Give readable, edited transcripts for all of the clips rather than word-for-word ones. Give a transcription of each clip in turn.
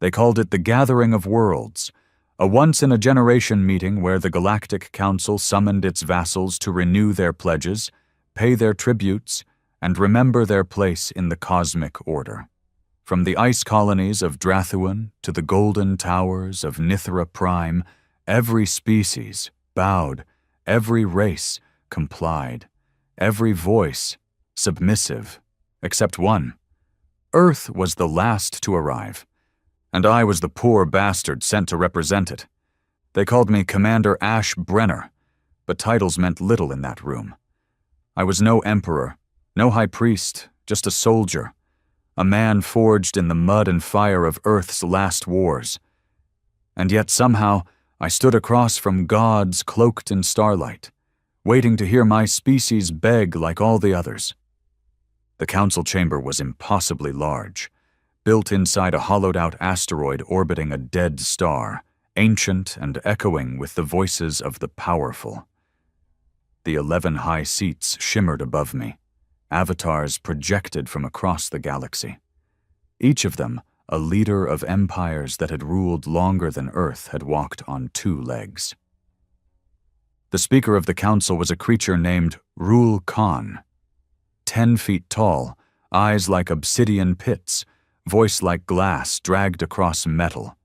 They called it the Gathering of Worlds, a once-in-a-generation meeting where the Galactic Council summoned its vassals to renew their pledges, pay their tributes, and remember their place in the cosmic order. From the ice colonies of Drathuan to the golden towers of Nithra Prime, every species bowed, every race complied, every voice submissive, except one. Earth was the last to arrive, and I was the poor bastard sent to represent it. They called me Commander Ash Brenner, but titles meant little in that room. I was no emperor, no high priest, just a soldier, a man forged in the mud and fire of Earth's last wars. And yet somehow I stood across from gods cloaked in starlight, waiting to hear my species beg like all the others. The council chamber was impossibly large, built inside a hollowed-out asteroid orbiting a dead star, ancient and echoing with the voices of the powerful. The 11 high seats shimmered above me, avatars projected from across the galaxy. Each of them a leader of empires that had ruled longer than Earth had walked on 2 legs. The speaker of the council was a creature named Rul Khan, 10 feet tall, eyes like obsidian pits, voice like glass dragged across metal.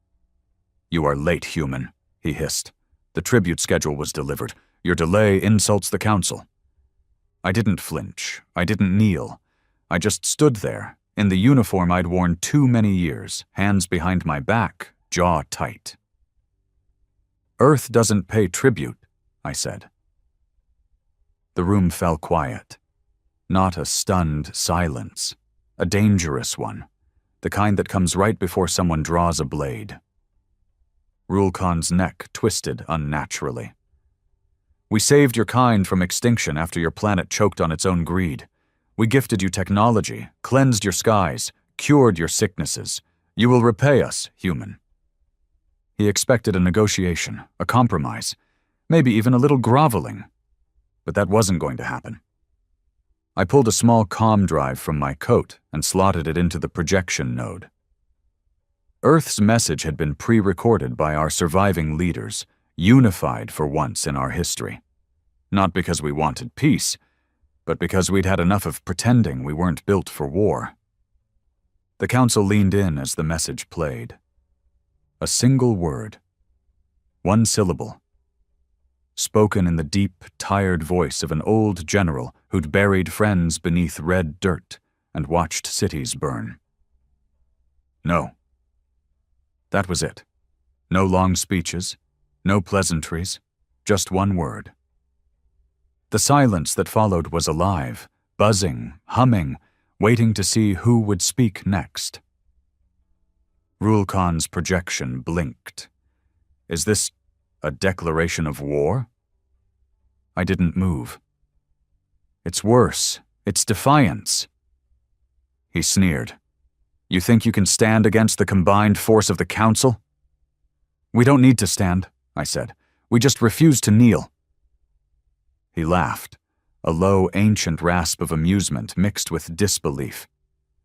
"You are late, human," he hissed. "The tribute schedule was delivered. Your delay insults the council." I didn't flinch. I didn't kneel. I just stood there, in the uniform I'd worn too many years, hands behind my back, jaw tight. "Earth doesn't pay tribute," I said. The room fell quiet. Not a stunned silence, a dangerous one, the kind that comes right before someone draws a blade. Rul Khan's neck twisted unnaturally. "We saved your kind from extinction after your planet choked on its own greed. We gifted you technology, cleansed your skies, cured your sicknesses. You will repay us, human." He expected a negotiation, a compromise, maybe even a little groveling. But that wasn't going to happen. I pulled a small comm drive from my coat and slotted it into the projection node. Earth's message had been pre-recorded by our surviving leaders, unified for once in our history. Not because we wanted peace, but because we'd had enough of pretending we weren't built for war. The council leaned in as the message played. A single word. One syllable. Spoken in the deep, tired voice of an old general who'd buried friends beneath red dirt and watched cities burn. No. That was it. No long speeches, no pleasantries, just one word. The silence that followed was alive, buzzing, humming, waiting to see who would speak next. Rul Khan's projection blinked. Is this a declaration of war? I didn't move. It's worse. It's defiance. He sneered. You think you can stand against the combined force of the council? We don't need to stand, I said. We just refuse to kneel. He laughed, a low, ancient rasp of amusement mixed with disbelief.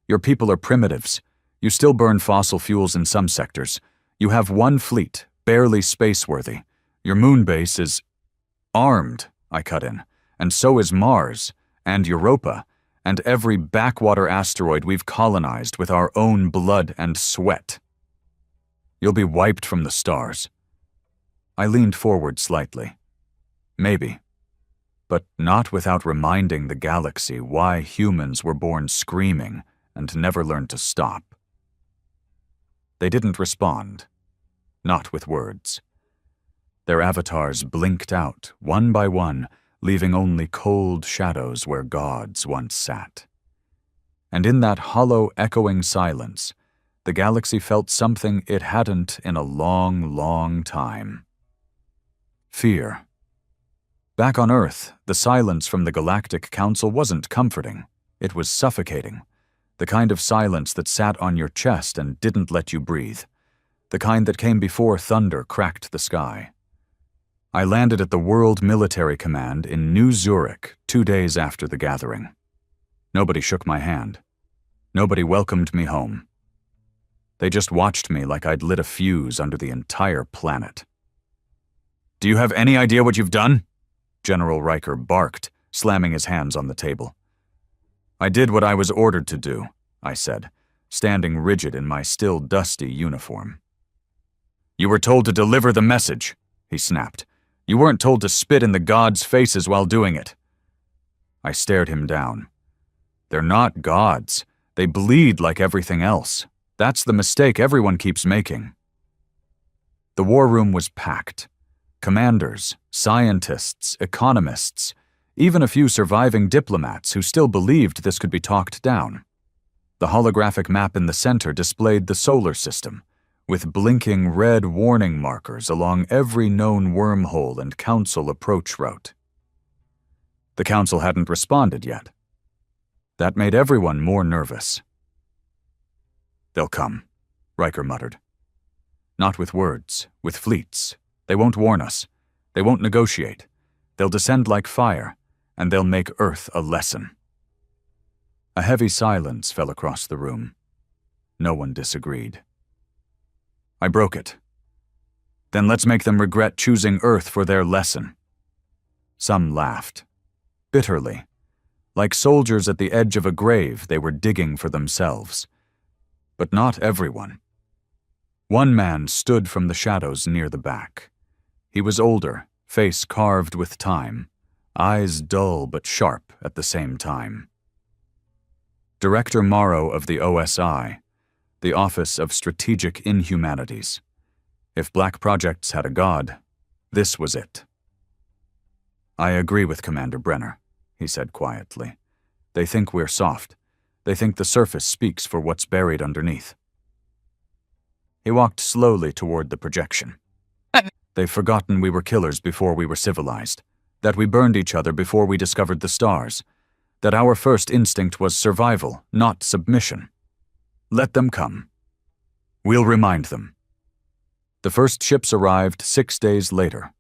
Your people are primitives. You still burn fossil fuels in some sectors. You have one fleet, barely space-worthy. Your moon base is armed, I cut in, and so is Mars, and Europa, and every backwater asteroid we've colonized with our own blood and sweat. You'll be wiped from the stars. I leaned forward slightly. Maybe. But not without reminding the galaxy why humans were born screaming and never learned to stop. They didn't respond. Not with words. Their avatars blinked out, one by one, leaving only cold shadows where gods once sat. And in that hollow, echoing silence, the galaxy felt something it hadn't in a long, long time. Fear. Back on Earth, the silence from the Galactic Council wasn't comforting. It was suffocating. The kind of silence that sat on your chest and didn't let you breathe. The kind that came before thunder cracked the sky. I landed at the World Military Command in New Zurich 2 days after the gathering. Nobody shook my hand. Nobody welcomed me home. They just watched me like I'd lit a fuse under the entire planet. "Do you have any idea what you've done?" General Riker barked, slamming his hands on the table. "I did what I was ordered to do," I said, standing rigid in my still dusty uniform. "You were told to deliver the message," he snapped. "You weren't told to spit in the gods' faces while doing it." I stared him down. "They're not gods. They bleed like everything else. That's the mistake everyone keeps making." The war room was packed. Commanders, scientists, economists, even a few surviving diplomats who still believed this could be talked down. The holographic map in the center displayed the solar system, with blinking red warning markers along every known wormhole and council approach route. The council hadn't responded yet. That made everyone more nervous. "They'll come," Riker muttered. "Not with words, with fleets. They won't warn us. They won't negotiate. They'll descend like fire, and they'll make Earth a lesson." A heavy silence fell across the room. No one disagreed. I broke it. "Then let's make them regret choosing Earth for their lesson." Some laughed. Bitterly. Like soldiers at the edge of a grave, they were digging for themselves. But not everyone. One man stood from the shadows near the back. He was older, face carved with time, eyes dull but sharp at the same time. Director Morrow of the OSI, the Office of Strategic Inhumanities. If black projects had a god, this was it. "I agree with Commander Brenner," he said quietly. "They think we're soft. They think the surface speaks for what's buried underneath." He walked slowly toward the projection. "They've forgotten we were killers before we were civilized, that we burned each other before we discovered the stars, that our first instinct was survival, not submission. Let them come. We'll remind them." The first ships arrived 6 days later.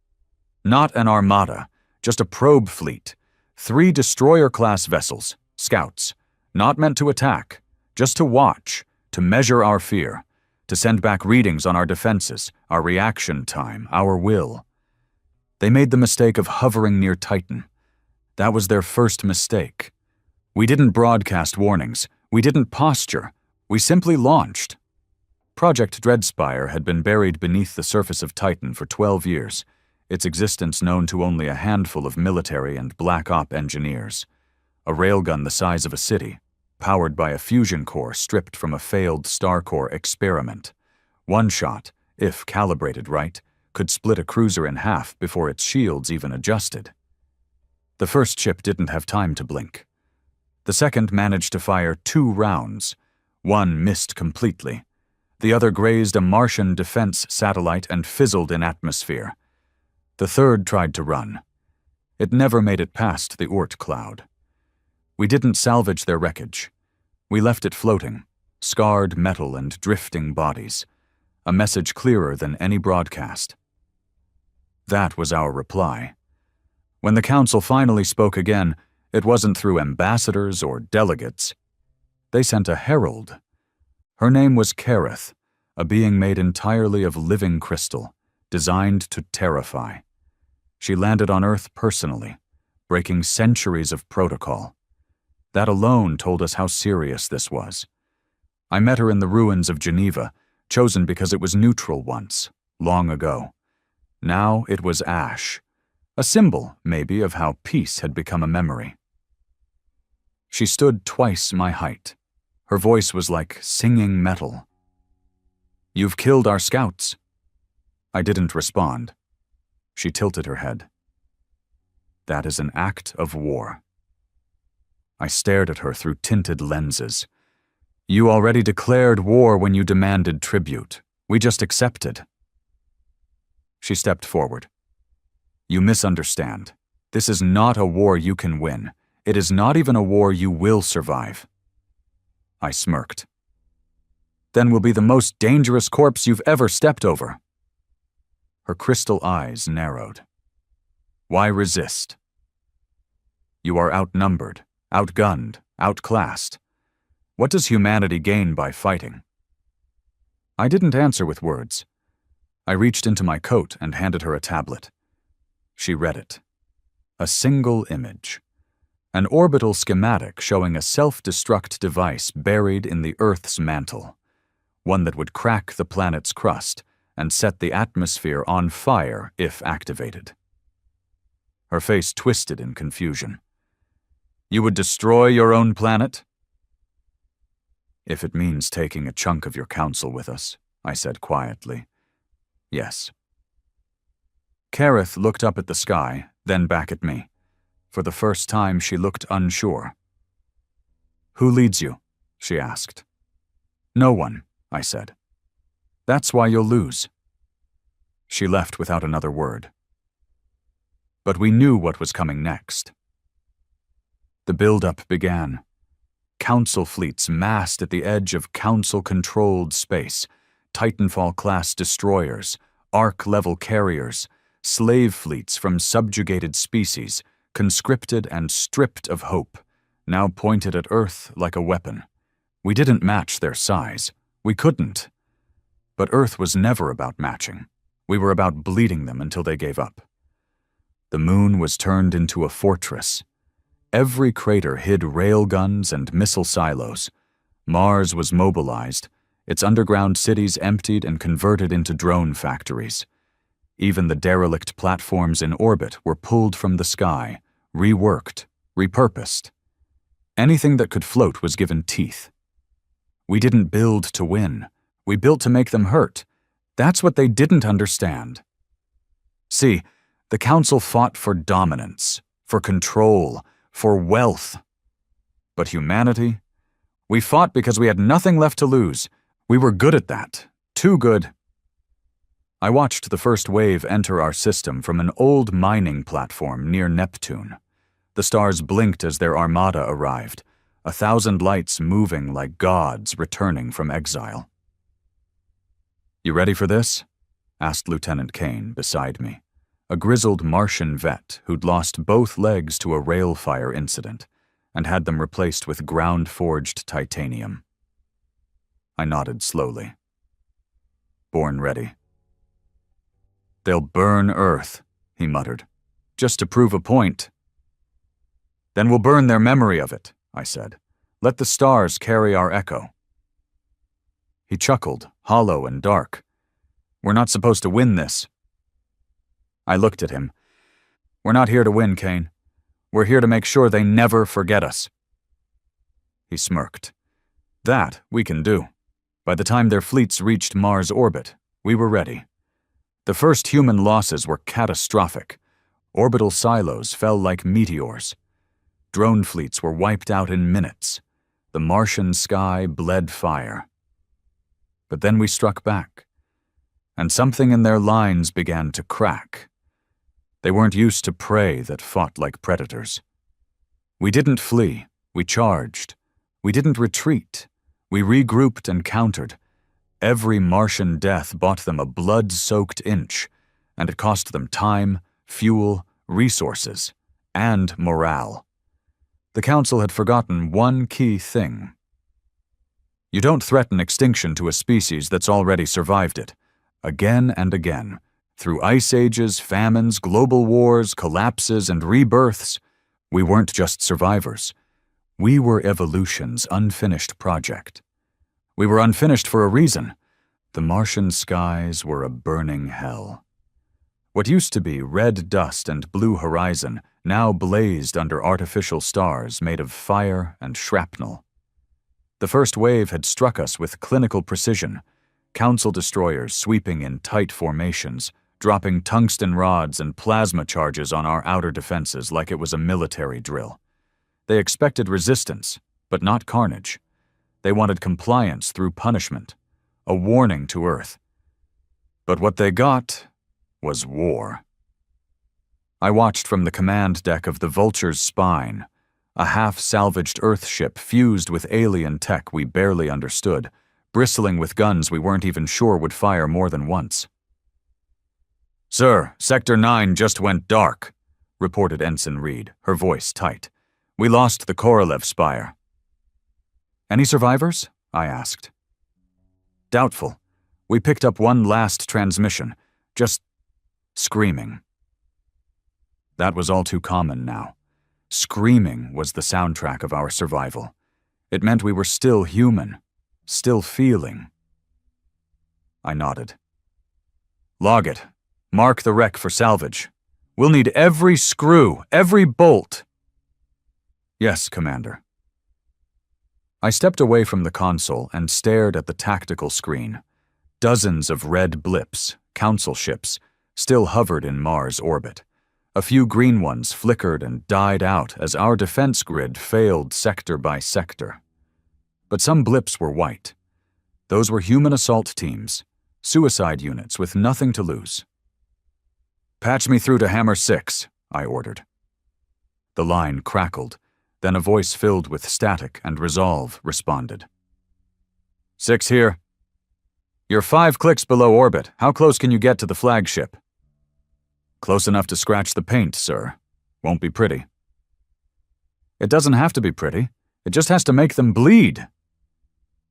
Not an armada, just a probe fleet, 3 destroyer-class vessels, scouts, not meant to attack, just to watch, to measure our fear, to send back readings on our defenses, our reaction time, our will. They made the mistake of hovering near Titan. That was their first mistake. We didn't broadcast warnings. We didn't posture. We simply launched. Project Dreadspire had been buried beneath the surface of Titan for 12 years, its existence known to only a handful of military and Black Op engineers. A railgun the size of a city, powered by a fusion core stripped from a failed StarCore experiment. One shot, if calibrated right, could split a cruiser in half before its shields even adjusted. The first ship didn't have time to blink. The second managed to fire 2 rounds. One missed completely. The other grazed a Martian defense satellite and fizzled in atmosphere. The third tried to run. It never made it past the Oort cloud. We didn't salvage their wreckage. We left it floating, scarred metal and drifting bodies, a message clearer than any broadcast. That was our reply. When the council finally spoke again, it wasn't through ambassadors or delegates. They sent a herald. Her name was Kareth, a being made entirely of living crystal, designed to terrify. She landed on Earth personally, breaking centuries of protocol. That alone told us how serious this was. I met her in the ruins of Geneva, chosen because it was neutral once, long ago. Now it was ash, a symbol, maybe, of how peace had become a memory. She stood twice my height. Her voice was like singing metal. "You've killed our scouts." I didn't respond. She tilted her head. "That is an act of war." I stared at her through tinted lenses. "You already declared war when you demanded tribute. We just accepted." She stepped forward. "You misunderstand. This is not a war you can win. It is not even a war you will survive." I smirked. "Then we'll be the most dangerous corpse you've ever stepped over." Her crystal eyes narrowed. "Why resist? You are outnumbered, outgunned, outclassed. What does humanity gain by fighting?" I didn't answer with words. I reached into my coat and handed her a tablet. She read it. A single image. An orbital schematic showing a self-destruct device buried in the Earth's mantle. One that would crack the planet's crust and set the atmosphere on fire if activated. Her face twisted in confusion. You would destroy your own planet? If it means taking a chunk of your council with us, I said quietly. Yes. Kareth looked up at the sky, then back at me. For the first time, she looked unsure. Who leads you? She asked. No one, I said. That's why you'll lose. She left without another word. But we knew what was coming next. The build-up began. Council fleets massed at the edge of Council-controlled space, Titanfall-class destroyers, Ark-level carriers, slave fleets from subjugated species, conscripted and stripped of hope, now pointed at Earth like a weapon. We didn't match their size. We couldn't. But Earth was never about matching. We were about bleeding them until they gave up. The moon was turned into a fortress. Every crater hid railguns and missile silos. Mars was mobilized, its underground cities emptied and converted into drone factories. Even the derelict platforms in orbit were pulled from the sky, reworked, repurposed. Anything that could float was given teeth. We didn't build to win. We built to make them hurt. That's what they didn't understand. See, the Council fought for dominance, for control, for wealth. But humanity? We fought because we had nothing left to lose. We were good at that. Too good. I watched the first wave enter our system from an old mining platform near Neptune. The stars blinked as their armada arrived, 1,000 lights moving like gods returning from exile. You ready for this? Asked Lieutenant Kane beside me, a grizzled Martian vet who'd lost both legs to a rail fire incident and had them replaced with ground-forged titanium. I nodded slowly. Born ready. They'll burn Earth, he muttered, just to prove a point. Then we'll burn their memory of it, I said. Let the stars carry our echo. He chuckled, hollow and dark. We're not supposed to win this. I looked at him. We're not here to win, Kane. We're here to make sure they never forget us. He smirked. That we can do. By the time their fleets reached Mars orbit, we were ready. The first human losses were catastrophic. Orbital silos fell like meteors. Drone fleets were wiped out in minutes. The Martian sky bled fire. But then we struck back, and something in their lines began to crack. They weren't used to prey that fought like predators. We didn't flee, we charged. We didn't retreat, we regrouped and countered. Every Martian death bought them a blood-soaked inch, and it cost them time, fuel, resources, and morale. The Council had forgotten one key thing. You don't threaten extinction to a species that's already survived it. Again and again, through ice ages, famines, global wars, collapses, and rebirths, we weren't just survivors. We were evolution's unfinished project. We were unfinished for a reason. The Martian skies were a burning hell. What used to be red dust and blue horizon now blazed under artificial stars made of fire and shrapnel. The first wave had struck us with clinical precision, Council destroyers sweeping in tight formations, dropping tungsten rods and plasma charges on our outer defenses like it was a military drill. They expected resistance, but not carnage. They wanted compliance through punishment, a warning to Earth. But what they got was war. I watched from the command deck of the Vulture's Spine, a half-salvaged Earth ship fused with alien tech we barely understood, bristling with guns we weren't even sure would fire more than once. Sir, Sector 9 just went dark, reported Ensign Reed, her voice tight. We lost the Korolev spire. Any survivors? I asked. Doubtful. We picked up one last transmission, just screaming. That was all too common now. Screaming was the soundtrack of our survival. It meant we were still human, still feeling. I nodded. Log it. Mark the wreck for salvage. We'll need every screw, every bolt. Yes, Commander. I stepped away from the console and stared at the tactical screen. Dozens of red blips, council ships, still hovered in Mars orbit. A few green ones flickered and died out as our defense grid failed sector by sector. But some blips were white. Those were human assault teams, suicide units with nothing to lose. Patch me through to Hammer 6, I ordered. The line crackled, then a voice filled with static and resolve responded. 6 here. You're 5 clicks below orbit. How close can you get to the flagship? Close enough to scratch the paint, sir. Won't be pretty. It doesn't have to be pretty. It just has to make them bleed.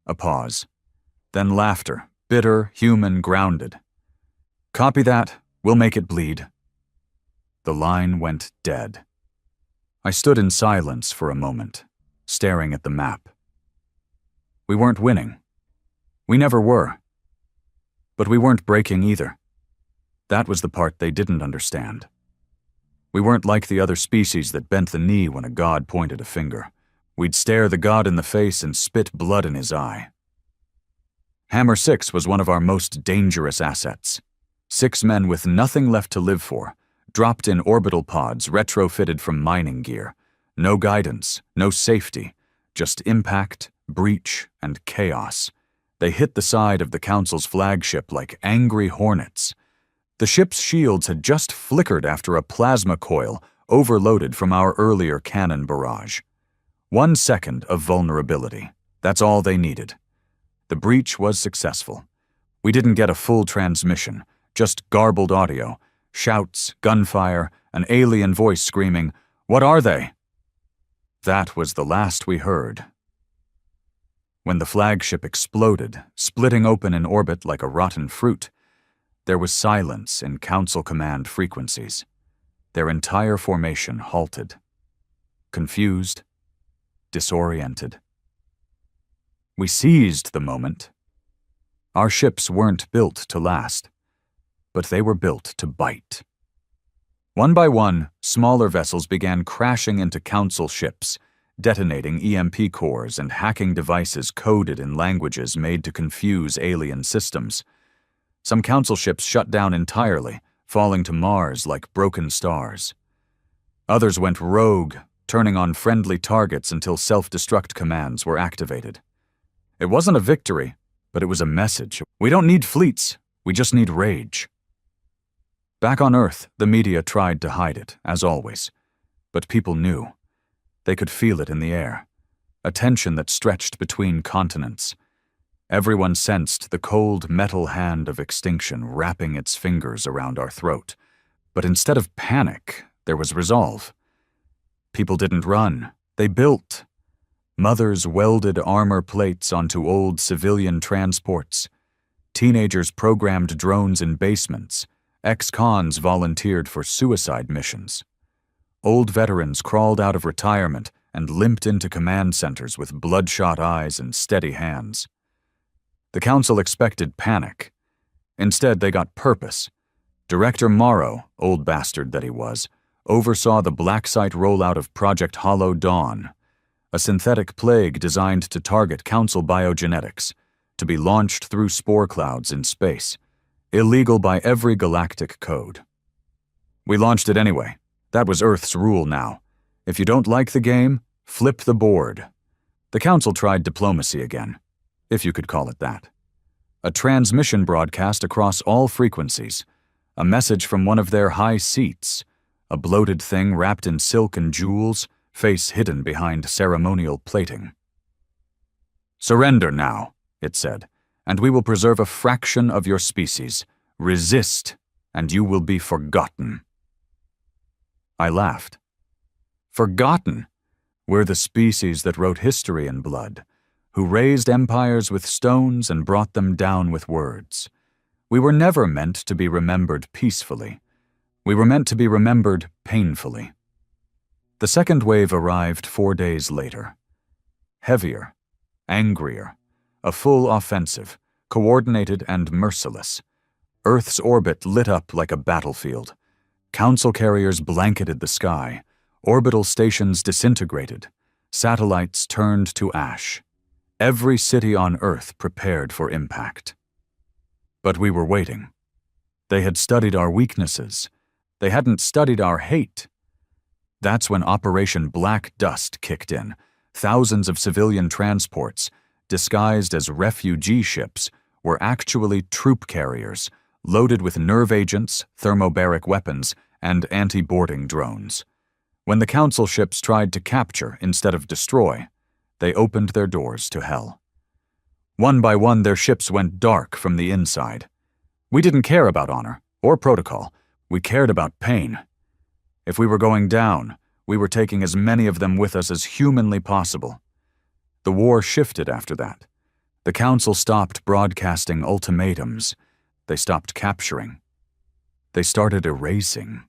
A pause. Then laughter, bitter, human, grounded. Copy that. We'll make it bleed. The line went dead. I stood in silence for a moment, staring at the map. We weren't winning. We never were. But we weren't breaking either. That was the part they didn't understand. We weren't like the other species that bent the knee when a god pointed a finger. We'd stare the god in the face and spit blood in his eye. Hammer 6 was one of our most dangerous assets. 6 men with nothing left to live for, dropped in orbital pods retrofitted from mining gear. No guidance, no safety, just impact, breach, and chaos. They hit the side of the Council's flagship like angry hornets. The ship's shields had just flickered after a plasma coil overloaded from our earlier cannon barrage. 1 second of vulnerability. That's all they needed. The breach was successful. We didn't get a full transmission, just garbled audio, shouts, gunfire, an alien voice screaming, "What are they?" That was the last we heard. When the flagship exploded, splitting open in orbit like a rotten fruit, there was silence in Council Command frequencies. Their entire formation halted. Confused, disoriented. We seized the moment. Our ships weren't built to last, but they were built to bite. One by one, smaller vessels began crashing into Council ships, detonating EMP cores and hacking devices coded in languages made to confuse alien systems. Some Council ships shut down entirely, falling to Mars like broken stars. Others went rogue, turning on friendly targets until self-destruct commands were activated. It wasn't a victory, but it was a message. We don't need fleets, we just need rage. Back on Earth, the media tried to hide it, as always. But people knew. They could feel it in the air. A tension that stretched between continents. Everyone sensed the cold metal hand of extinction wrapping its fingers around our throat. But instead of panic, there was resolve. People didn't run, they built. Mothers welded armor plates onto old civilian transports. Teenagers programmed drones in basements. Ex-cons volunteered for suicide missions. Old veterans crawled out of retirement and limped into command centers with bloodshot eyes and steady hands. The Council expected panic. Instead, they got purpose. Director Morrow, old bastard that he was, oversaw the black site rollout of Project Hollow Dawn, a synthetic plague designed to target Council biogenetics, to be launched through spore clouds in space, illegal by every galactic code. We launched it anyway. That was Earth's rule now. If you don't like the game, flip the board. The Council tried diplomacy again, if you could call it that. A transmission broadcast across all frequencies, a message from one of their high seats, a bloated thing wrapped in silk and jewels, face hidden behind ceremonial plating. "Surrender now," it said, "and we will preserve a fraction of your species. Resist, and you will be forgotten." I laughed. Forgotten? We're the species that wrote history in blood. who raised empires with stones and brought them down with words. We were never meant to be remembered peacefully. We were meant to be remembered painfully. The second wave arrived 4 days later. Heavier, angrier, a full offensive, coordinated and merciless. Earth's orbit lit up like a battlefield. Council carriers blanketed the sky. Orbital stations disintegrated. Satellites turned to ash. Every city on Earth prepared for impact. But we were waiting. They had studied our weaknesses. They hadn't studied our hate. That's when Operation Black Dust kicked in. Thousands of civilian transports, disguised as refugee ships, were actually troop carriers, loaded with nerve agents, thermobaric weapons, and anti-boarding drones. When the Council ships tried to capture instead of destroy, they opened their doors to hell. One by one, their ships went dark from the inside. We didn't care about honor or protocol. We cared about pain. If we were going down, we were taking as many of them with us as humanly possible. The war shifted after that. The Council stopped broadcasting ultimatums. They stopped capturing. They started erasing.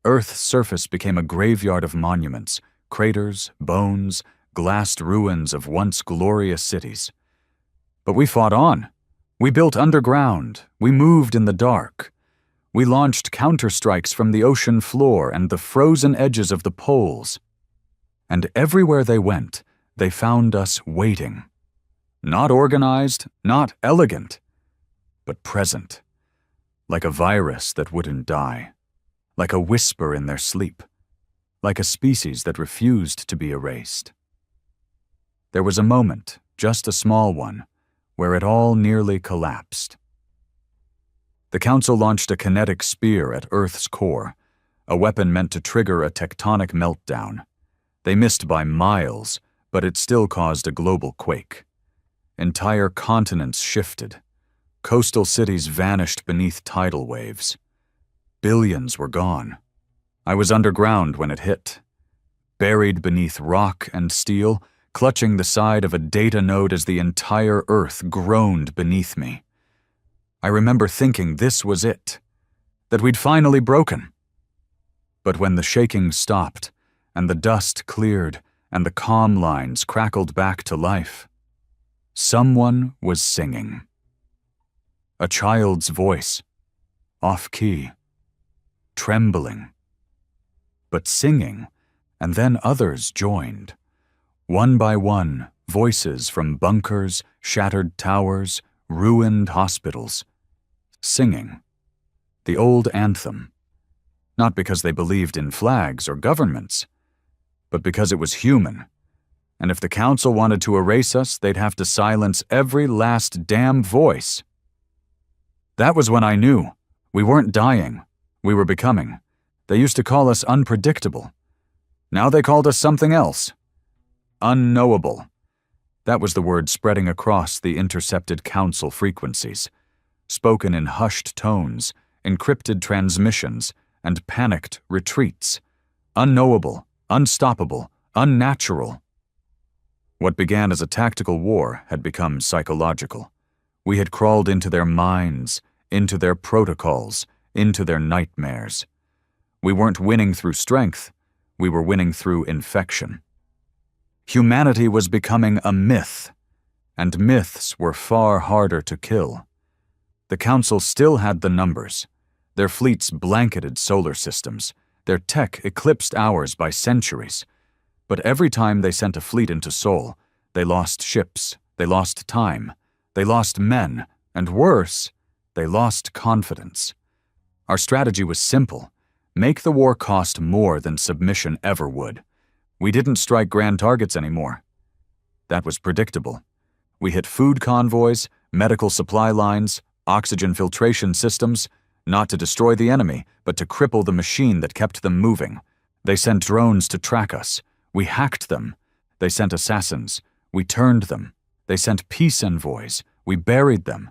Earth's surface became a graveyard of monuments, craters, bones, glassed ruins of once glorious cities. But we fought on. We built underground. We moved in the dark. We launched counterstrikes from the ocean floor and the frozen edges of the poles. And everywhere they went, they found us waiting. Not organized, not elegant, but present. Like a virus that wouldn't die. Like a whisper in their sleep. Like a species that refused to be erased. There was a moment, just a small one, where it all nearly collapsed. The Council launched a kinetic spear at Earth's core, a weapon meant to trigger a tectonic meltdown. They missed by miles, but it still caused a global quake. Entire continents shifted. Coastal cities vanished beneath tidal waves. Billions were gone. I was underground when it hit. Buried beneath rock and steel, clutching the side of a data node as the entire Earth groaned beneath me. I remember thinking this was it, that we'd finally broken. But when the shaking stopped, and the dust cleared, and the comm lines crackled back to life, someone was singing. A child's voice, off-key, trembling, but singing, and then others joined. One by one, voices from bunkers, shattered towers, ruined hospitals, singing the old anthem, not because they believed in flags or governments, but because it was human, and if the Council wanted to erase us, they'd have to silence every last damn voice. That was when I knew. We weren't dying. We were becoming. They used to call us unpredictable. Now they called us something else. Unknowable. That was the word spreading across the intercepted Council frequencies, spoken in hushed tones, encrypted transmissions, and panicked retreats. Unknowable, unstoppable, unnatural. What began as a tactical war had become psychological. We had crawled into their minds, into their protocols, into their nightmares. We weren't winning through strength. We were winning through infection. Humanity was becoming a myth, and myths were far harder to kill. The Council still had the numbers. Their fleets blanketed solar systems. Their tech eclipsed ours by centuries. But every time they sent a fleet into Sol, they lost ships, they lost time, they lost men, and worse, they lost confidence. Our strategy was simple. Make the war cost more than submission ever would. We didn't strike grand targets anymore. That was predictable. We hit food convoys, medical supply lines, oxygen filtration systems, not to destroy the enemy, but to cripple the machine that kept them moving. They sent drones to track us. We hacked them. They sent assassins. We turned them. They sent peace envoys. We buried them.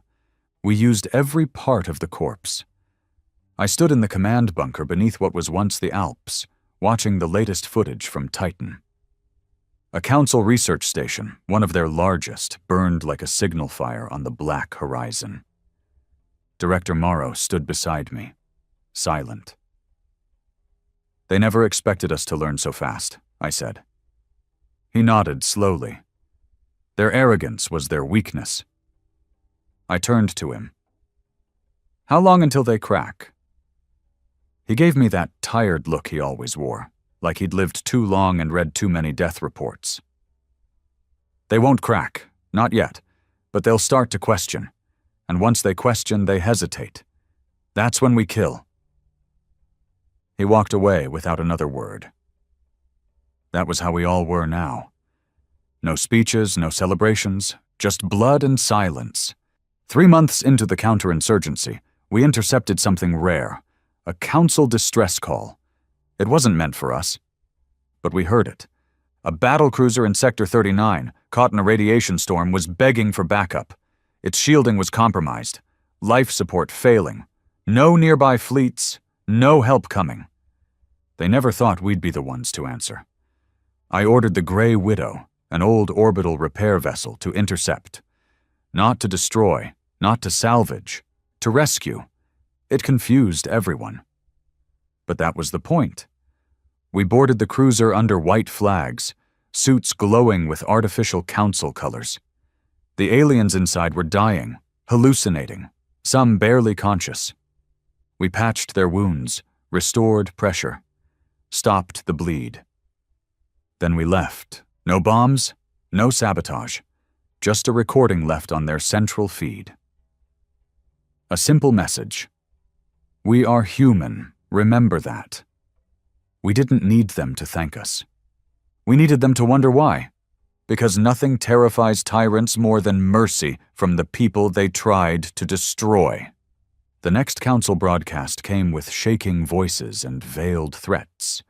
We used every part of the corpse. I stood in the command bunker beneath what was once the Alps, watching the latest footage from Titan. A council research station, one of their largest, burned like a signal fire on the black horizon. Director Morrow stood beside me, silent. "They never expected us to learn so fast," I said. He nodded slowly. Their arrogance was their weakness. I turned to him. "How long until they crack?" He gave me that tired look he always wore, like he'd lived too long and read too many death reports. "They won't crack, not yet, but they'll start to question. And once they question, they hesitate. That's when we kill." He walked away without another word. That was how we all were now. No speeches, no celebrations, just blood and silence. 3 months into the counterinsurgency, we intercepted something rare, a council distress call. It wasn't meant for us, but we heard it. A battlecruiser in Sector 39, caught in a radiation storm, was begging for backup. Its shielding was compromised, life support failing, no nearby fleets, no help coming. They never thought we'd be the ones to answer. I ordered the Grey Widow, an old orbital repair vessel, to intercept. Not to destroy, not to salvage, to rescue. It confused everyone. But that was the point. We boarded the cruiser under white flags, suits glowing with artificial council colors. The aliens inside were dying, hallucinating, some barely conscious. We patched their wounds, restored pressure, stopped the bleed. Then we left. No bombs, no sabotage, just a recording left on their central feed. A simple message. We are human, remember that. We didn't need them to thank us. We needed them to wonder why. Because nothing terrifies tyrants more than mercy from the people they tried to destroy. The next council broadcast came with shaking voices and veiled threats.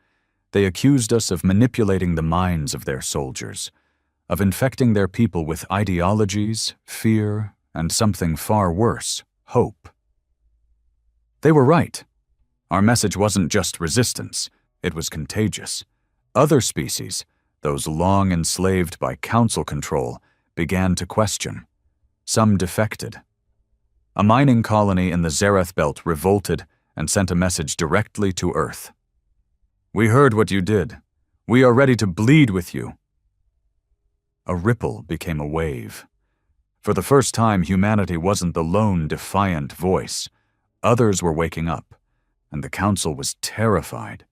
They accused us of manipulating the minds of their soldiers, of infecting their people with ideologies, fear, and something far worse, hope. They were right. Our message wasn't just resistance, it was contagious. Other species, those long enslaved by council control, began to question. Some defected. A mining colony in the Zareth Belt revolted and sent a message directly to Earth. "We heard what you did. We are ready to bleed with you." A ripple became a wave. For the first time, humanity wasn't the lone defiant voice. Others were waking up, and the council was terrified.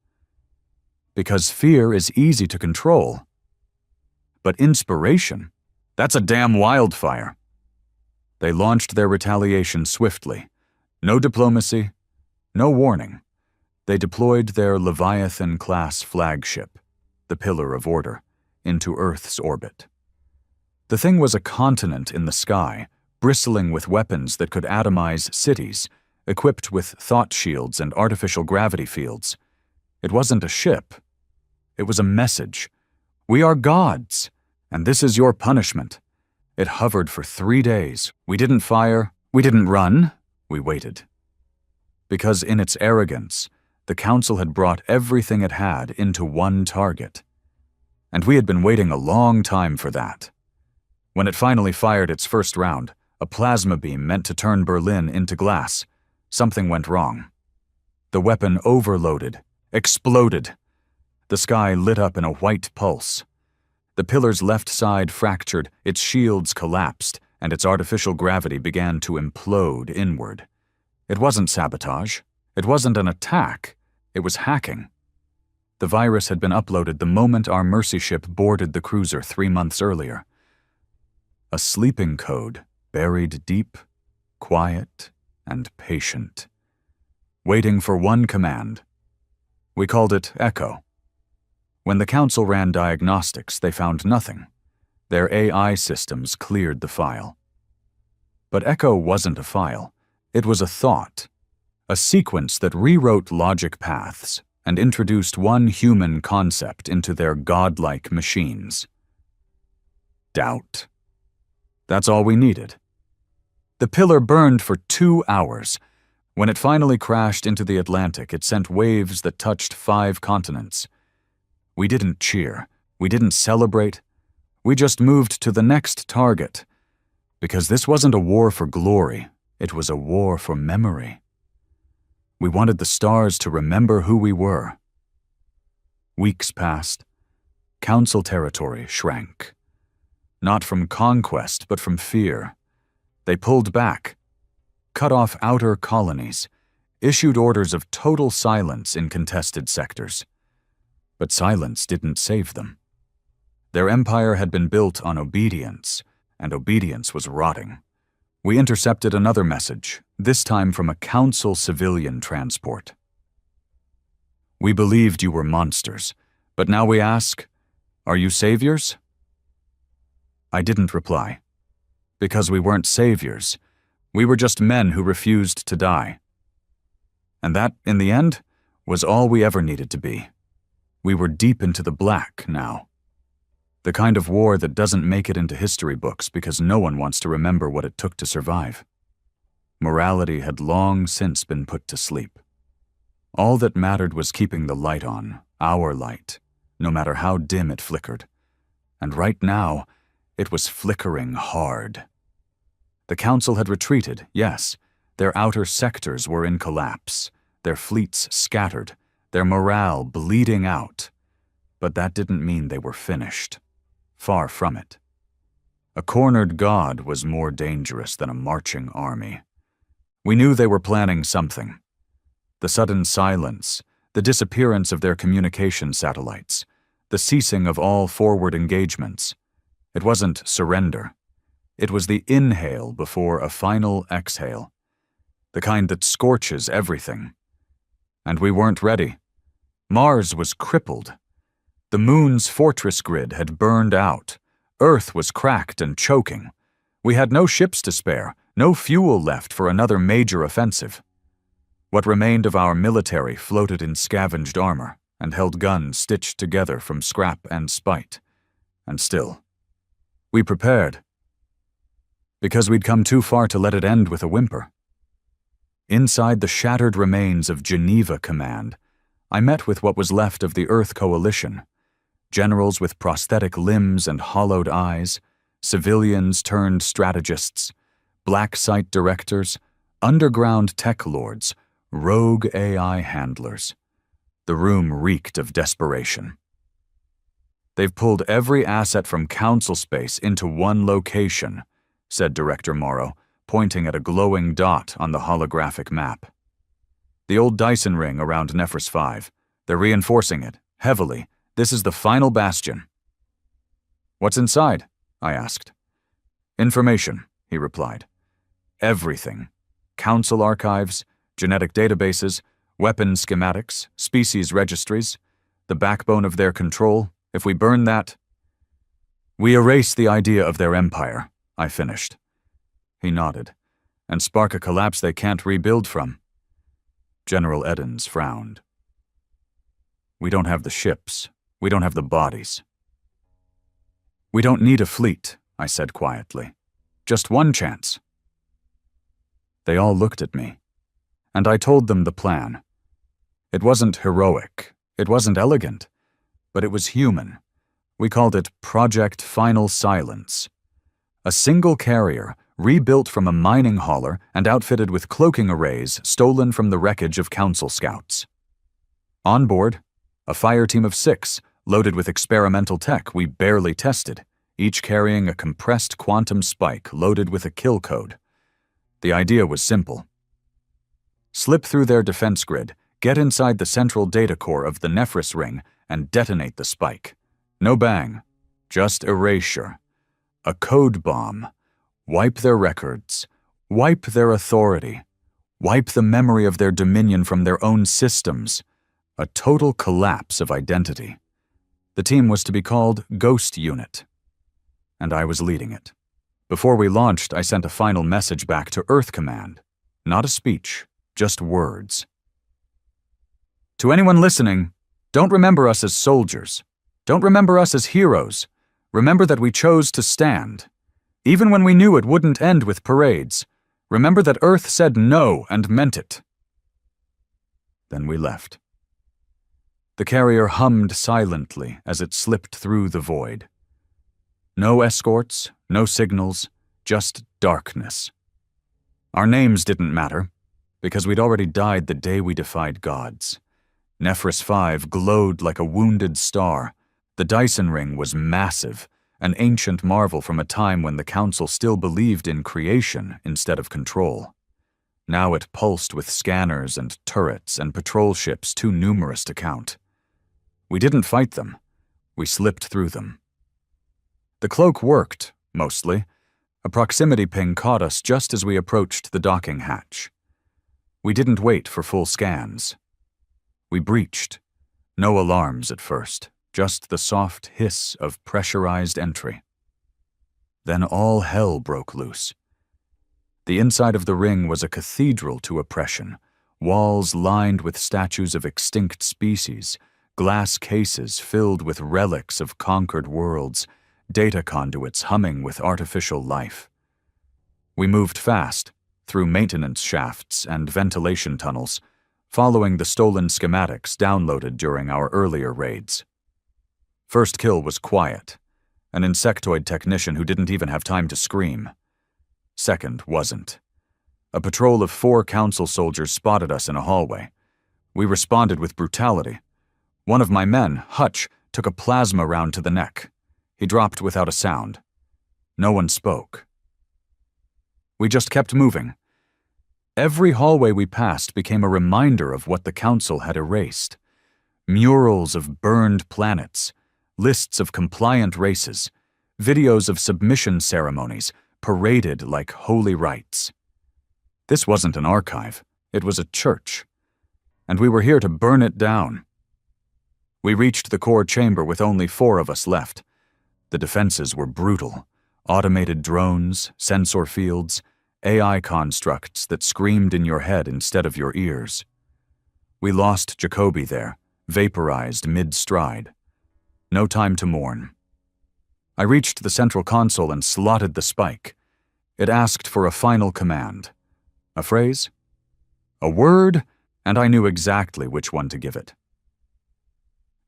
Because fear is easy to control. But inspiration, that's a damn wildfire. They launched their retaliation swiftly. No diplomacy, no warning. They deployed their Leviathan-class flagship, the Pillar of Order, into Earth's orbit. The thing was a continent in the sky, bristling with weapons that could atomize cities, equipped with thought shields and artificial gravity fields. It wasn't a ship. It was a message. We are gods, and this is your punishment. It hovered for 3 days. We didn't fire. We didn't run. We waited. Because in its arrogance, the council had brought everything it had into one target. And we had been waiting a long time for that. When it finally fired its first round, a plasma beam meant to turn Berlin into glass, something went wrong. The weapon overloaded, exploded. The sky lit up in a white pulse. The pillar's left side fractured, its shields collapsed, and its artificial gravity began to implode inward. It wasn't sabotage. It wasn't an attack. It was hacking. The virus had been uploaded the moment our Mercy ship boarded the cruiser 3 months earlier. A sleeping code buried deep, quiet, and patient, waiting for one command. We called it Echo. When the council ran diagnostics, they found nothing. Their AI systems cleared the file. But Echo wasn't a file. It was a thought, a sequence that rewrote logic paths and introduced one human concept into their godlike machines. Doubt. That's all we needed. The pillar burned for 2 hours. When it finally crashed into the Atlantic, it sent waves that touched 5 continents. We didn't cheer. We didn't celebrate. We just moved to the next target. Because this wasn't a war for glory, it was a war for memory. We wanted the stars to remember who we were. Weeks passed. Council territory shrank. Not from conquest, but from fear. They pulled back, cut off outer colonies, issued orders of total silence in contested sectors. But silence didn't save them. Their empire had been built on obedience, and obedience was rotting. We intercepted another message, this time from a council civilian transport. We believed you were monsters, but now we ask, are you saviors? I didn't reply. Because we weren't saviors. We were just men who refused to die. And that, in the end, was all we ever needed to be. We were deep into the black now. The kind of war that doesn't make it into history books because no one wants to remember what it took to survive. Morality had long since been put to sleep. All that mattered was keeping the light on, our light, no matter how dim it flickered. And right now, it was flickering hard. The council had retreated, yes. Their outer sectors were in collapse, their fleets scattered, their morale bleeding out. But that didn't mean they were finished. Far from it. A cornered god was more dangerous than a marching army. We knew they were planning something. The sudden silence, the disappearance of their communication satellites, the ceasing of all forward engagements. It wasn't surrender. It was the inhale before a final exhale, the kind that scorches everything. And we weren't ready. Mars was crippled. The moon's fortress grid had burned out. Earth was cracked and choking. We had no ships to spare, no fuel left for another major offensive. What remained of our military floated in scavenged armor and held guns stitched together from scrap and spite. And still, we prepared. Because we'd come too far to let it end with a whimper. Inside the shattered remains of Geneva Command, I met with what was left of the Earth Coalition. Generals with prosthetic limbs and hollowed eyes, civilians turned strategists, black site directors, underground tech lords, rogue AI handlers. The room reeked of desperation. They've pulled every asset from council space into one location, said Director Morrow, pointing at a glowing dot on the holographic map. The old Dyson ring around Nephris 5. They're reinforcing it, heavily. This is the final bastion. What's inside? I asked. Information, he replied. Everything. Council archives, genetic databases, weapons schematics, species registries, the backbone of their control. If we burn that... We erase the idea of their empire, I finished. He nodded, and spark a collapse they can't rebuild from. General Edens frowned. We don't have the ships. We don't have the bodies. We don't need a fleet, I said quietly. Just one chance. They all looked at me, and I told them the plan. It wasn't heroic, it wasn't elegant, but it was human. We called it Project Final Silence. A single carrier, rebuilt from a mining hauler and outfitted with cloaking arrays stolen from the wreckage of council scouts. On board, a fire team of 6, loaded with experimental tech we barely tested, each carrying a compressed quantum spike loaded with a kill code. The idea was simple. Slip through their defense grid, get inside the central data core of the Nephris ring, and detonate the spike. No bang, just erasure. A code bomb. Wipe their records. Wipe their authority. Wipe the memory of their dominion from their own systems. A total collapse of identity. The team was to be called Ghost Unit. And I was leading it. Before we launched, I sent a final message back to Earth Command. Not a speech, just words. To anyone listening, don't remember us as soldiers. Don't remember us as heroes. Remember that we chose to stand. Even when we knew it wouldn't end with parades. Remember that Earth said no and meant it. Then we left. The carrier hummed silently as it slipped through the void. No escorts, no signals, just darkness. Our names didn't matter, because we'd already died the day we defied gods. Nephris 5 glowed like a wounded star. The Dyson ring was massive, an ancient marvel from a time when the Council still believed in creation instead of control. Now it pulsed with scanners and turrets and patrol ships too numerous to count. We didn't fight them. We slipped through them. The cloak worked, mostly. A proximity ping caught us just as we approached the docking hatch. We didn't wait for full scans. We breached. No alarms at first, just the soft hiss of pressurized entry. Then all hell broke loose. The inside of the ring was a cathedral to oppression, walls lined with statues of extinct species, glass cases filled with relics of conquered worlds, data conduits humming with artificial life. We moved fast, through maintenance shafts and ventilation tunnels, following the stolen schematics downloaded during our earlier raids. First kill was quiet, an insectoid technician who didn't even have time to scream. Second wasn't. A patrol of 4 Council soldiers spotted us in a hallway. We responded with brutality. One of my men, Hutch, took a plasma round to the neck. He dropped without a sound. No one spoke. We just kept moving. Every hallway we passed became a reminder of what the Council had erased. Murals of burned planets, lists of compliant races, videos of submission ceremonies paraded like holy rites. This wasn't an archive, it was a church. And we were here to burn it down. We reached the core chamber with only 4 of us left. The defenses were brutal. Automated drones, sensor fields, AI constructs that screamed in your head instead of your ears. We lost Jacoby there, vaporized mid-stride. No time to mourn. I reached the central console and slotted the spike. It asked for a final command. A phrase? A word, and I knew exactly which one to give it.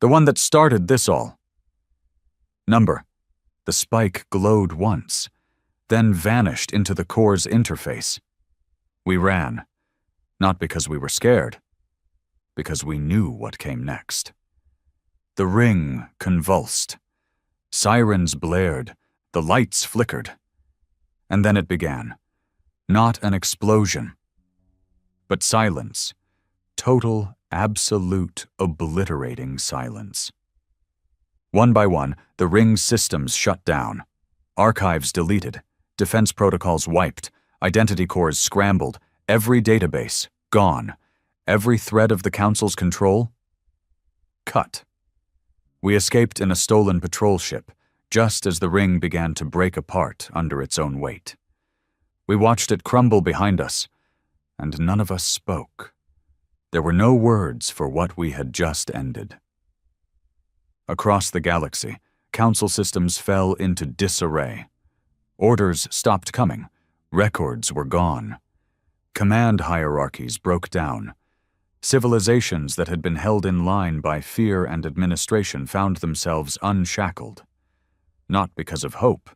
The one that started this all. Number. The spike glowed once, then vanished into the core's interface. We ran, not because we were scared, because we knew what came next. The ring convulsed. Sirens blared, the lights flickered. And then it began. Not an explosion, but silence. Total, absolute, obliterating silence. One by one, the ring's systems shut down. Archives deleted, defense protocols wiped, identity cores scrambled, every database gone, every thread of the Council's control cut. We escaped in a stolen patrol ship, just as the ring began to break apart under its own weight. We watched it crumble behind us, and none of us spoke. There were no words for what we had just ended. Across the galaxy, Council systems fell into disarray. Orders stopped coming. Records were gone. Command hierarchies broke down. Civilizations that had been held in line by fear and administration found themselves unshackled. Not because of hope,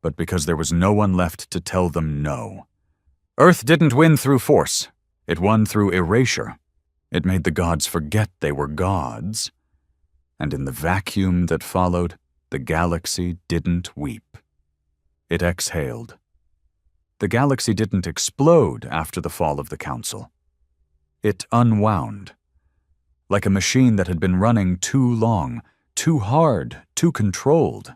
but because there was no one left to tell them no. Earth didn't win through force. It won through erasure. It made the gods forget they were gods. And in the vacuum that followed, the galaxy didn't weep. It exhaled. The galaxy didn't explode after the fall of the Council. It unwound. Like a machine that had been running too long, too hard, too controlled.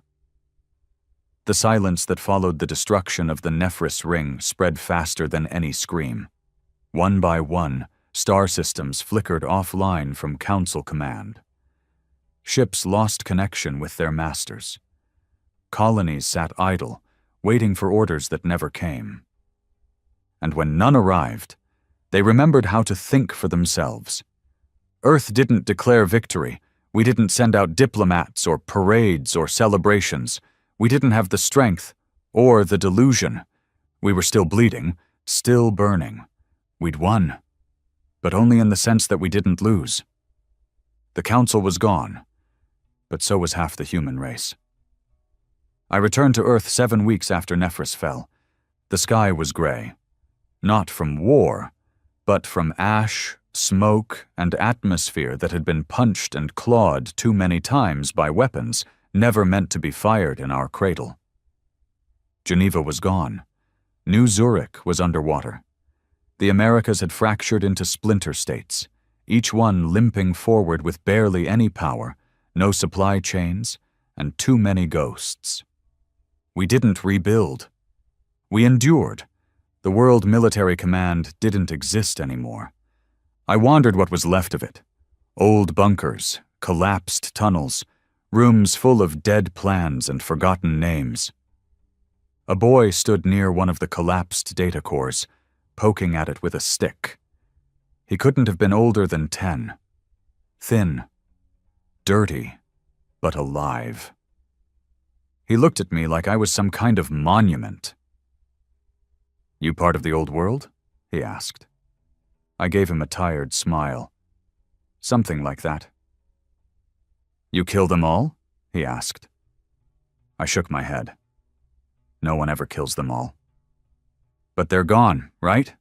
The silence that followed the destruction of the Nephris ring spread faster than any scream. One by one, star systems flickered offline from Council command. Ships lost connection with their masters. Colonies sat idle, waiting for orders that never came. And when none arrived, they remembered how to think for themselves. Earth didn't declare victory. We didn't send out diplomats or parades or celebrations. We didn't have the strength or the delusion. We were still bleeding, still burning. We'd won, but only in the sense that we didn't lose. The council was gone, but so was half the human race. I returned to Earth 7 weeks after Nephris fell. The sky was gray, not from war, but from ash, smoke, and atmosphere that had been punched and clawed too many times by weapons never meant to be fired in our cradle. Geneva was gone. New Zurich was underwater. The Americas had fractured into splinter states, each one limping forward with barely any power, no supply chains, and too many ghosts. We didn't rebuild. We endured. The World Military Command didn't exist anymore. I wondered what was left of it. Old bunkers, collapsed tunnels, rooms full of dead plans and forgotten names. A boy stood near one of the collapsed data cores, poking at it with a stick. He couldn't have been older than 10. Thin, dirty, but alive. He looked at me like I was some kind of monument. "You part of the old world?" he asked. I gave him a tired smile. "Something like that." "You kill them all?" he asked. I shook my head. No one ever kills them all. "But they're gone, right?"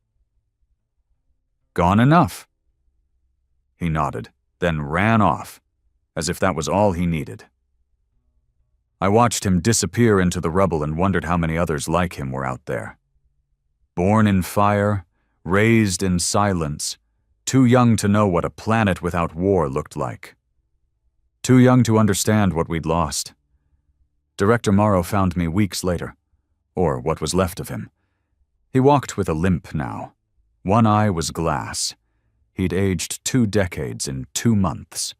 "Gone enough." He nodded, then ran off, as if that was all he needed. I watched him disappear into the rubble and wondered how many others like him were out there. Born in fire, raised in silence, too young to know what a planet without war looked like. Too young to understand what we'd lost. Director Morrow found me weeks later, or what was left of him. He walked with a limp now. One eye was glass. He'd aged 2 decades in 2 months.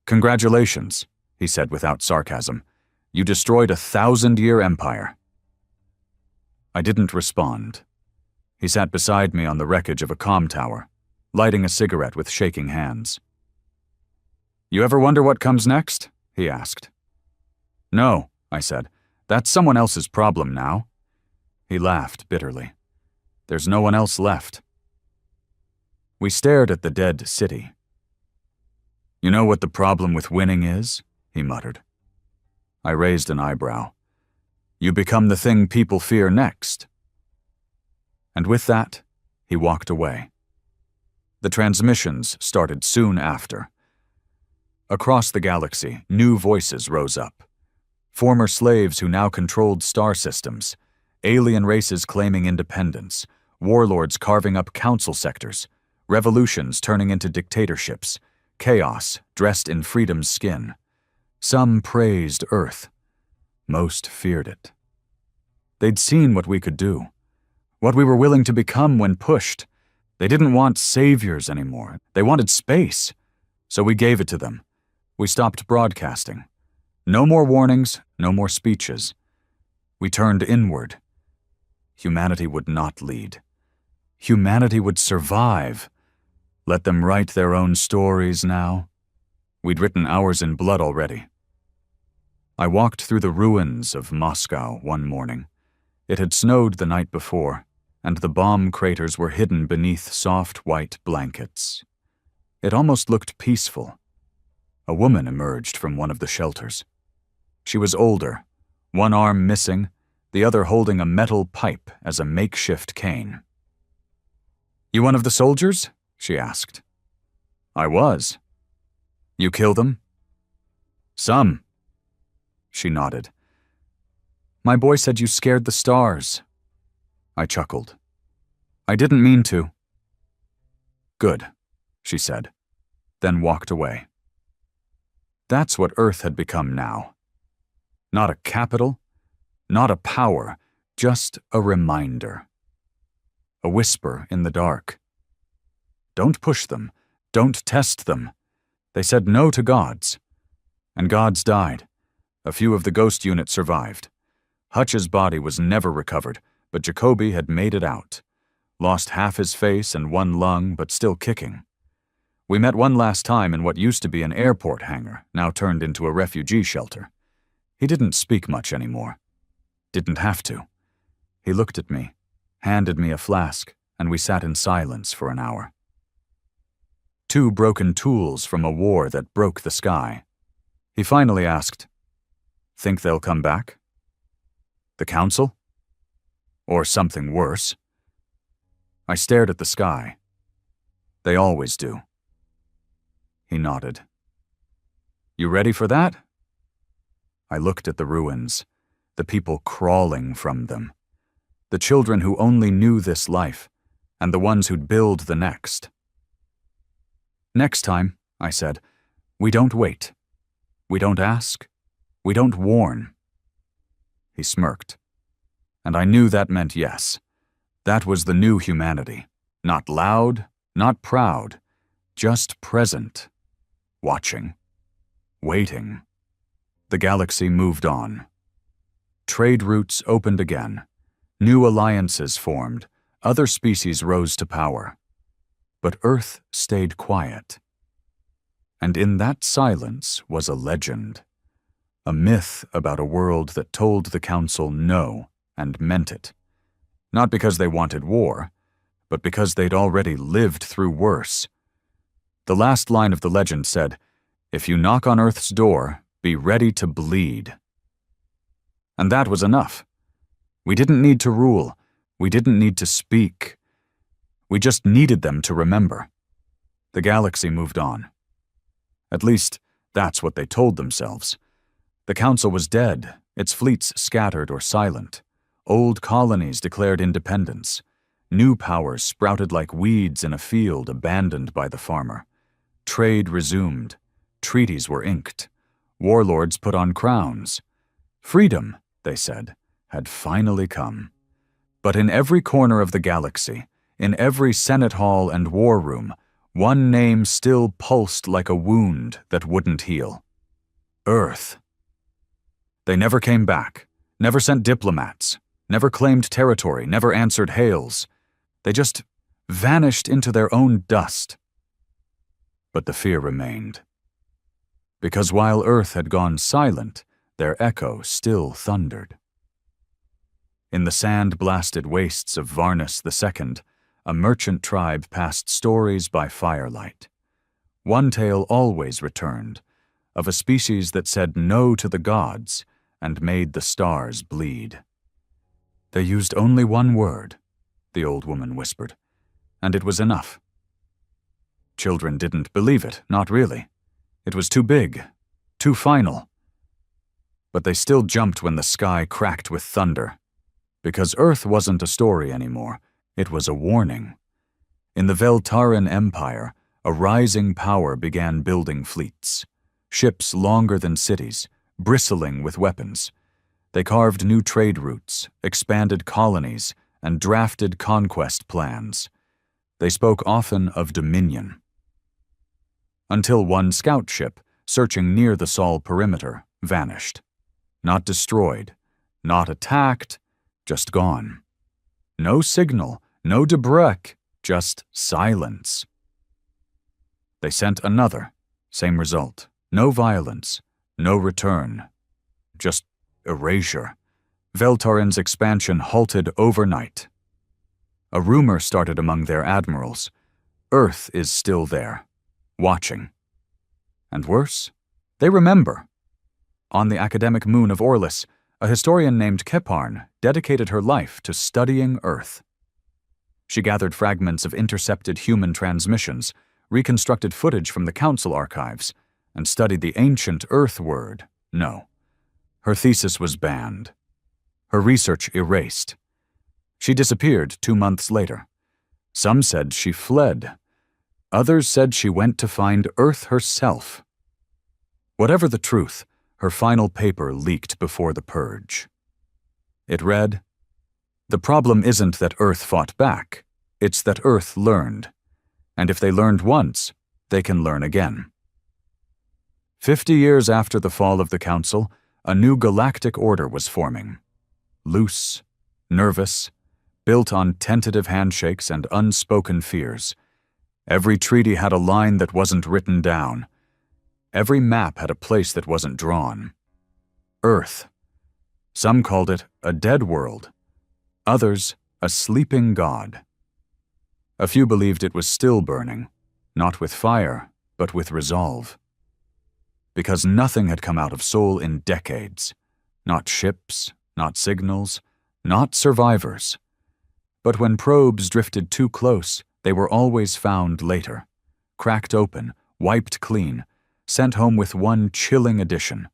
"Congratulations," he said without sarcasm. "You destroyed a 1,000-year empire." I didn't respond. He sat beside me on the wreckage of a comm tower, lighting a cigarette with shaking hands. "You ever wonder what comes next?" he asked. "No," I said. "That's someone else's problem now." He laughed bitterly. "There's no one else left." We stared at the dead city. "You know what the problem with winning is?" he muttered. I raised an eyebrow. "You become the thing people fear next." And with that, he walked away. The transmissions started soon after. Across the galaxy, new voices rose up. Former slaves who now controlled star systems, alien races claiming independence, warlords carving up council sectors, revolutions turning into dictatorships, chaos dressed in freedom's skin. Some praised Earth. Most feared it. They'd seen what we could do, what we were willing to become when pushed. They didn't want saviors anymore. They wanted space. So we gave it to them. We stopped broadcasting. No more warnings, no more speeches. We turned inward. Humanity would not lead. Humanity would survive. Let them write their own stories now. We'd written ours in blood already. I walked through the ruins of Moscow one morning. It had snowed the night before, and the bomb craters were hidden beneath soft white blankets. It almost looked peaceful. A woman emerged from one of the shelters. She was older, one arm missing, the other holding a metal pipe as a makeshift cane. "You one of the soldiers?" she asked. "I was." "You kill them?" "Some." She nodded. "My boy said you scared the stars." I chuckled. "I didn't mean to." "Good," she said, then walked away. That's what Earth had become now. Not a capital, not a power, just a reminder. A whisper in the dark. Don't push them. Don't test them. They said no to gods. And gods died. A few of the ghost units survived. Hutch's body was never recovered, but Jacoby had made it out. Lost half his face and one lung, but still kicking. We met one last time in what used to be an airport hangar, now turned into a refugee shelter. He didn't speak much anymore. Didn't have to. He looked at me, handed me a flask, and we sat in silence for an hour. 2 broken tools from a war that broke the sky. He finally asked, "Think they'll come back? The council? Or something worse?" I stared at the sky. "They always do." He nodded. "You ready for that?" I looked at the ruins, the people crawling from them, the children who only knew this life, and the ones who'd build the next. "Next time," I said, "we don't wait. We don't ask. We don't warn." He smirked. And I knew that meant yes. That was the new humanity. Not loud, not proud, just present, watching, waiting. The galaxy moved on. Trade routes opened again. New alliances formed. Other species rose to power. But Earth stayed quiet. And in that silence was a legend. A myth about a world that told the Council no and meant it. Not because they wanted war, but because they'd already lived through worse. The last line of the legend said, "If you knock on Earth's door, be ready to bleed." And that was enough. We didn't need to rule. We didn't need to speak. We just needed them to remember. The galaxy moved on. At least, that's what they told themselves. The Council was dead, its fleets scattered or silent. Old colonies declared independence. New powers sprouted like weeds in a field abandoned by the farmer. Trade resumed. Treaties were inked. Warlords put on crowns. Freedom, they said, had finally come. But in every corner of the galaxy, in every Senate hall and war room, one name still pulsed like a wound that wouldn't heal. Earth. They never came back, never sent diplomats, never claimed territory, never answered hails. They just vanished into their own dust. But the fear remained. Because while Earth had gone silent, their echo still thundered. In the sand-blasted wastes of Varnus II, a merchant tribe passed stories by firelight. One tale always returned, of a species that said no to the gods and made the stars bleed. "They used only one word," the old woman whispered, "and it was enough." Children didn't believe it, not really. It was too big, too final. But they still jumped when the sky cracked with thunder. Because Earth wasn't a story anymore, it was a warning. In the Veltaran Empire, a rising power began building fleets. Ships longer than cities, bristling with weapons. They carved new trade routes, expanded colonies, and drafted conquest plans. They spoke often of dominion. Until one scout ship, searching near the Sol perimeter, vanished. Not destroyed, not attacked, just gone. No signal, no debris, just silence. They sent another, same result. No violence, no return. Just erasure. Veltaran's expansion halted overnight. A rumor started among their admirals. Earth is still there, watching. And worse, they remember. On the academic moon of Orlis, a historian named Keparn dedicated her life to studying Earth. She gathered fragments of intercepted human transmissions, reconstructed footage from the Council archives, and studied the ancient Earth word, no. Her thesis was banned. Her research erased. She disappeared 2 months later. Some said she fled. Others said she went to find Earth herself. Whatever the truth, her final paper leaked before the purge. It read, "The problem isn't that Earth fought back, it's that Earth learned. And if they learned once, they can learn again." 50 years after the fall of the Council, a new galactic order was forming. Loose, nervous, built on tentative handshakes and unspoken fears. Every treaty had a line that wasn't written down. Every map had a place that wasn't drawn. Earth. Some called it a dead world. Others, a sleeping god. A few believed it was still burning, not with fire, but with resolve. Because nothing had come out of Sol in decades. Not ships, not signals, not survivors. But when probes drifted too close, they were always found later, cracked open, wiped clean, sent home with one chilling addition: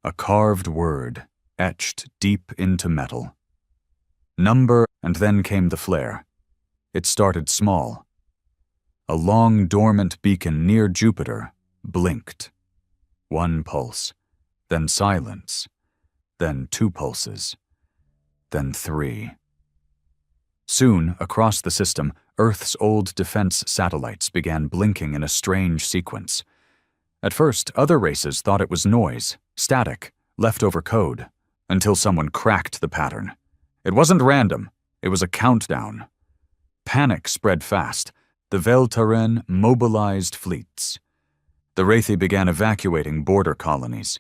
a carved word etched deep into metal. Number, and then came the flare. It started small. A long dormant beacon near Jupiter blinked. One pulse, then silence, then 2 pulses, then 3. Soon, across the system, Earth's old defense satellites began blinking in a strange sequence. At first, other races thought it was noise, static, leftover code, until someone cracked the pattern. It wasn't random, it was a countdown. Panic spread fast. The Veltaren mobilized fleets. The Wrathi began evacuating border colonies.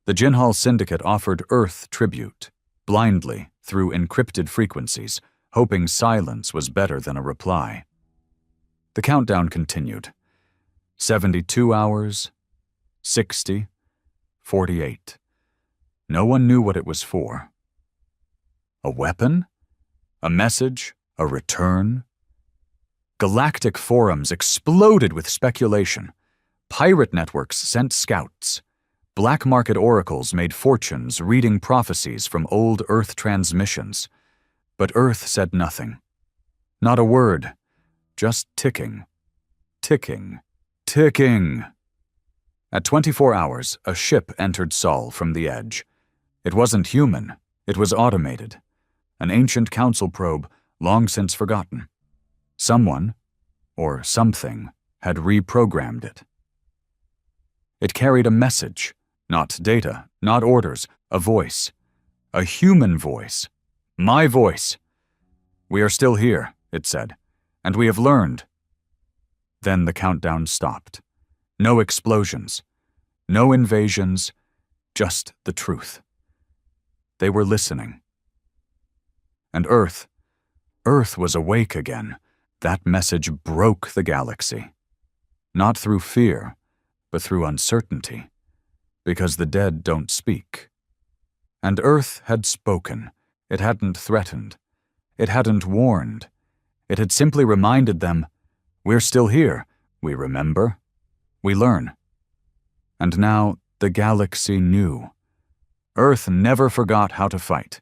The Jinhal Syndicate offered Earth tribute, blindly, through encrypted frequencies, hoping silence was better than a reply. The countdown continued. 72 hours, 60, 48. No one knew what it was for. A weapon? A message? A return? Galactic forums exploded with speculation. Pirate networks sent scouts. Black market oracles made fortunes reading prophecies from old Earth transmissions. But Earth said nothing. Not a word. Just ticking. Ticking. Ticking. At 24 hours, a ship entered Sol from the edge. It wasn't human. It was automated. An ancient council probe, long since forgotten. Someone, or something, had reprogrammed it. It carried a message, not data, not orders, a voice. A human voice. My voice. We are still here, it said, and we have learned. Then the countdown stopped. No explosions. No invasions. Just the truth. They were listening. And Earth was awake again. That message broke the galaxy. Not through fear, but through uncertainty. Because the dead don't speak. And Earth had spoken. It hadn't threatened. It hadn't warned. It had simply reminded them, we're still here. We remember. We learn. And now the galaxy knew. Earth never forgot how to fight.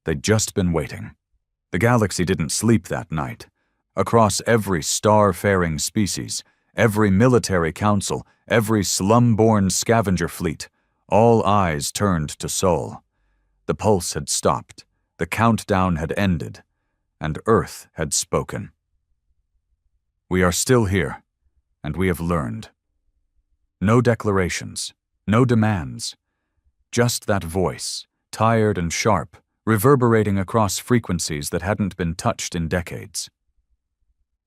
They'd just been waiting. The galaxy didn't sleep that night. Across every star-faring species, every military council, every slum-born scavenger fleet, all eyes turned to Sol. The pulse had stopped, the countdown had ended, and Earth had spoken. We are still here, and we have learned. No declarations, no demands, just that voice, tired and sharp, reverberating across frequencies that hadn't been touched in decades.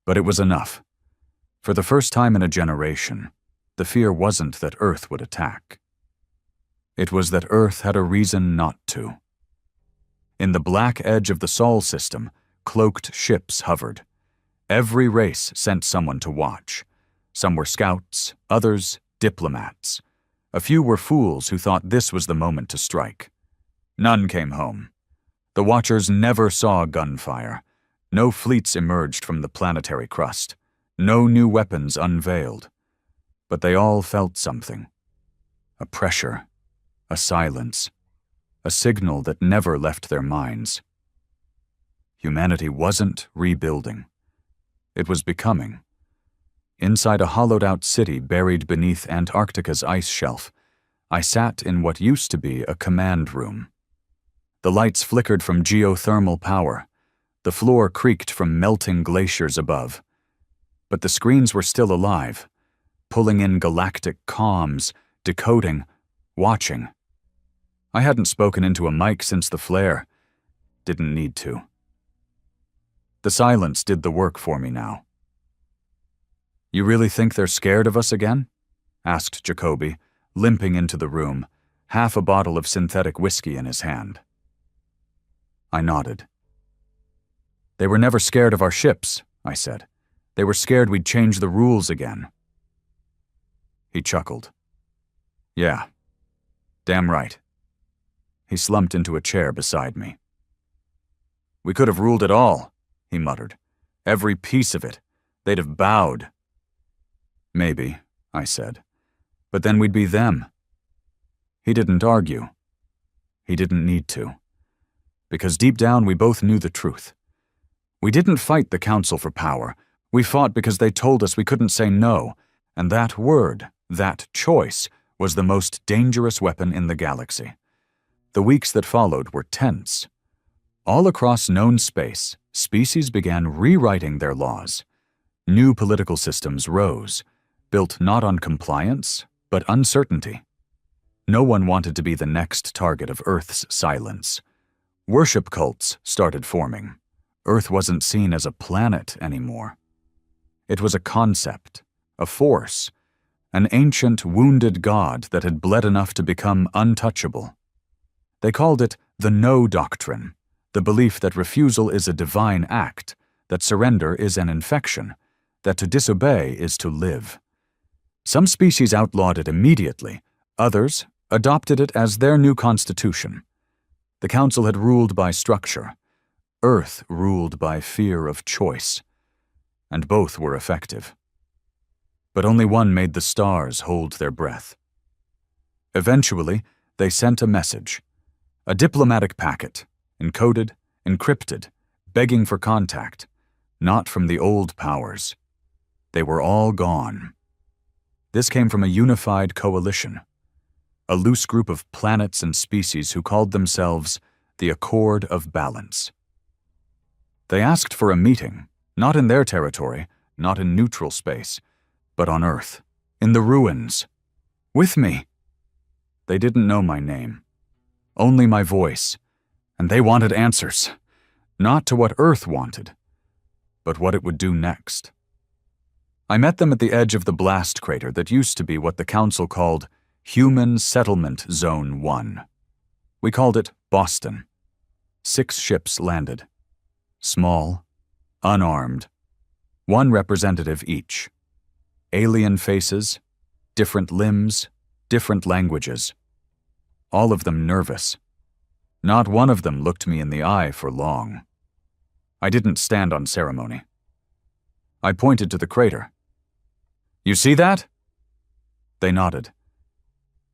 But it was enough. For the first time in a generation, the fear wasn't that Earth would attack. It was that Earth had a reason not to. In the black edge of the Sol system, cloaked ships hovered. Every race sent someone to watch. Some were scouts, others diplomats. A few were fools who thought this was the moment to strike. None came home. The Watchers never saw gunfire. No fleets emerged from the planetary crust. No new weapons unveiled. But they all felt something. A pressure. A silence. A signal that never left their minds. Humanity wasn't rebuilding. It was becoming. Inside a hollowed-out city buried beneath Antarctica's ice shelf, I sat in what used to be a command room. The lights flickered from geothermal power. The floor creaked from melting glaciers above. But the screens were still alive, pulling in galactic comms, decoding, watching. I hadn't spoken into a mic since the flare. Didn't need to. The silence did the work for me now. You really think they're scared of us again? Asked Jacoby, limping into the room, half a bottle of synthetic whiskey in his hand. I nodded. They were never scared of our ships, I said. They were scared we'd change the rules again. He chuckled. Yeah, damn right. He slumped into a chair beside me. We could have ruled it all, he muttered. Every piece of it. They'd have bowed. Maybe, I said. But then we'd be them. He didn't argue. He didn't need to. Because deep down we both knew the truth. We didn't fight the council for power. We fought because they told us we couldn't say no, and that word, that choice, was the most dangerous weapon in the galaxy. The weeks that followed were tense. All across known space, species began rewriting their laws. New political systems rose, built not on compliance, but uncertainty. No one wanted to be the next target of Earth's silence. Worship cults started forming. Earth wasn't seen as a planet anymore. It was a concept, a force, an ancient, wounded god that had bled enough to become untouchable. They called it the No Doctrine, the belief that refusal is a divine act, that surrender is an infection, that to disobey is to live. Some species outlawed it immediately, others adopted it as their new constitution. The council had ruled by structure. Earth ruled by fear of choice. And both were effective. But only one made the stars hold their breath. Eventually, they sent a message. A diplomatic packet, encoded, encrypted, begging for contact, not from the old powers. They were all gone. This came from a unified coalition, a loose group of planets and species who called themselves the Accord of Balance. They asked for a meeting, not in their territory, not in neutral space, but on Earth, in the ruins, with me. They didn't know my name, only my voice, and they wanted answers, not to what Earth wanted, but what it would do next. I met them at the edge of the blast crater that used to be what the Council called Human Settlement Zone 1. We called it Boston. 6 ships landed. Small, unarmed, 1 representative each. Alien faces, different limbs, different languages. All of them nervous. Not one of them looked me in the eye for long. I didn't stand on ceremony. I pointed to the crater. You see that? They nodded.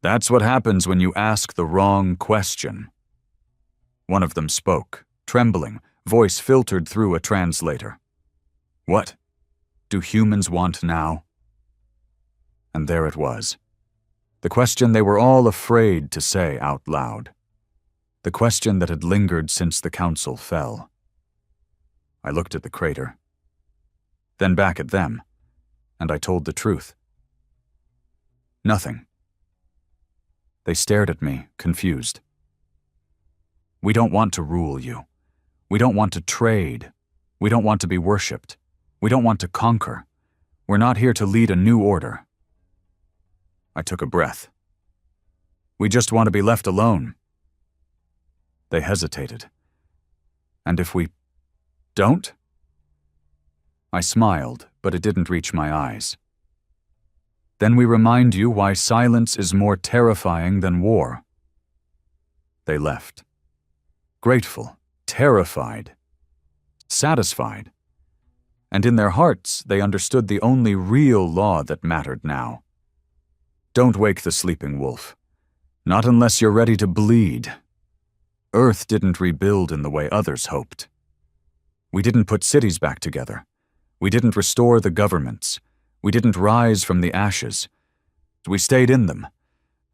That's what happens when you ask the wrong question. One of them spoke, trembling, voice filtered through a translator. What do humans want now? And there it was. The question they were all afraid to say out loud. The question that had lingered since the council fell. I looked at the crater, then back at them, and I told the truth. Nothing. They stared at me, confused. We don't want to rule you. We don't want to trade. We don't want to be worshipped. We don't want to conquer. We're not here to lead a new order. I took a breath. We just want to be left alone. They hesitated. And if we don't? I smiled, but it didn't reach my eyes. Then we remind you why silence is more terrifying than war. They left. Grateful, terrified, satisfied. And in their hearts, they understood the only real law that mattered now. Don't wake the sleeping wolf. Not unless you're ready to bleed. Earth didn't rebuild in the way others hoped. We didn't put cities back together. We didn't restore the governments. We didn't rise from the ashes. We stayed in them.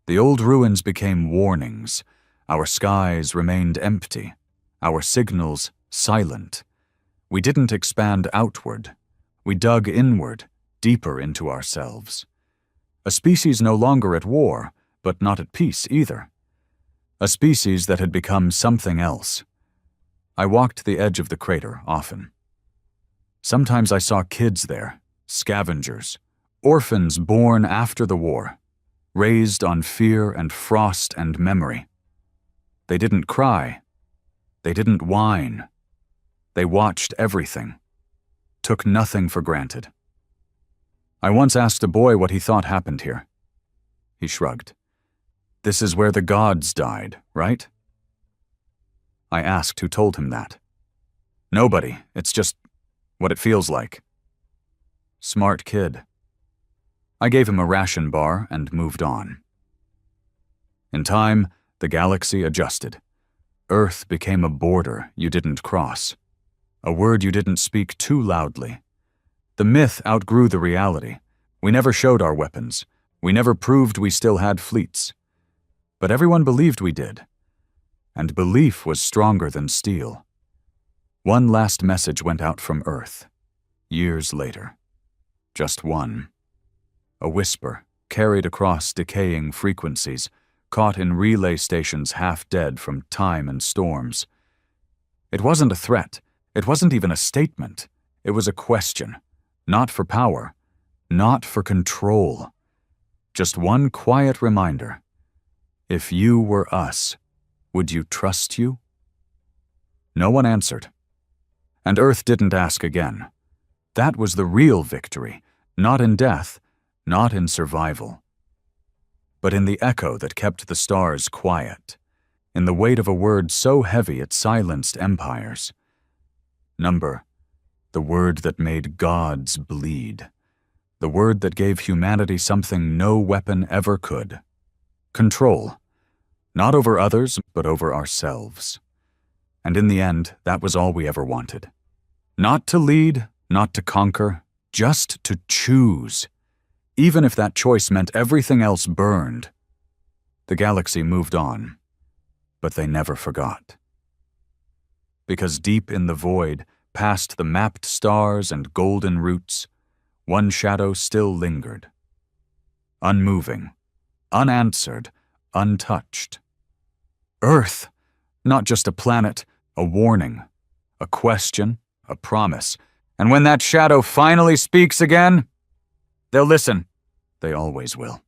The old ruins became warnings. Our skies remained empty. Our signals silent. We didn't expand outward. We dug inward, deeper into ourselves. A species no longer at war, but not at peace either. A species that had become something else. I walked the edge of the crater often. Sometimes I saw kids there, scavengers, orphans born after the war, raised on fear and frost and memory. They didn't cry. They didn't whine. They watched everything. took nothing for granted. I once asked a boy what he thought happened here. He shrugged. This is where the gods died, right? I asked who told him that. Nobody, it's just what it feels like. Smart kid. I gave him a ration bar and moved on. In time, the galaxy adjusted. Earth became a border you didn't cross, a word you didn't speak too loudly. The myth outgrew the reality. We never showed our weapons. We never proved we still had fleets. But everyone believed we did. And belief was stronger than steel. One last message went out from Earth, years later. Just one. A whisper, carried across decaying frequencies, caught in relay stations half dead from time and storms. It wasn't a threat. It wasn't even a statement. It was a question. Not for power. Not for control. Just one quiet reminder. If you were us, would you trust you? No one answered. And Earth didn't ask again. That was the real victory, not in death, not in survival, but in the echo that kept the stars quiet, in the weight of a word so heavy it silenced empires. Number, the word that made gods bleed, the word that gave humanity something no weapon ever could. Control, not over others, but over ourselves. And in the end, that was all we ever wanted. Not to lead, not to conquer, just to choose. Even if that choice meant everything else burned. The galaxy moved on, but they never forgot. Because deep in the void, past the mapped stars and golden roots, one shadow still lingered. Unmoving, unanswered, untouched. Earth, not just a planet, a warning, a question, a promise. And when that shadow finally speaks again, they'll listen. They always will.